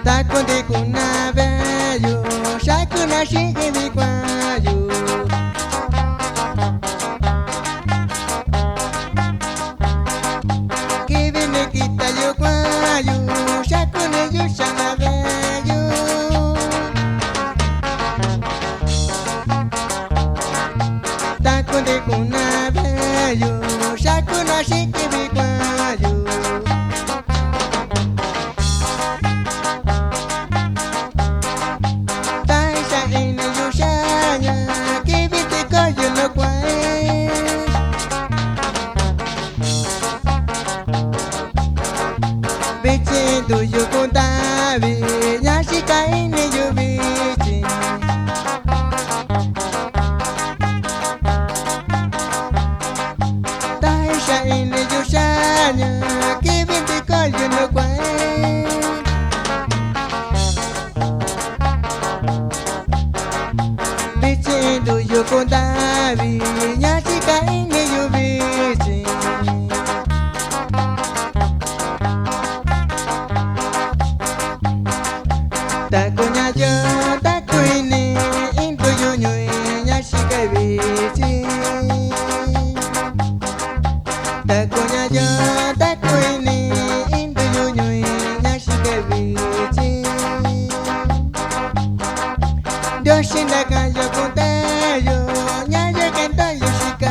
Ta conte kuna veyo, shakuna shiki bikwayo. Que viene quita yo kwayo, shakuna yo shana veyo. Ta conte kuna veyo, shakuna shiki bikwayo. Do you conta nya shika ine yo bichi Taisha ine yo shanya que vente call yo no kwai Bichi do you conta nya shika ine yo bichi Ta coña yo, ta cuini, into yo ñui, ña shika bichi. Ta coña yo, ta cuini, into yo ñui, ña shika bichi. Yo shinda ka yo conte yo, ña yo kenta yo shika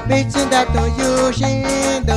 Bichi da to yo shindo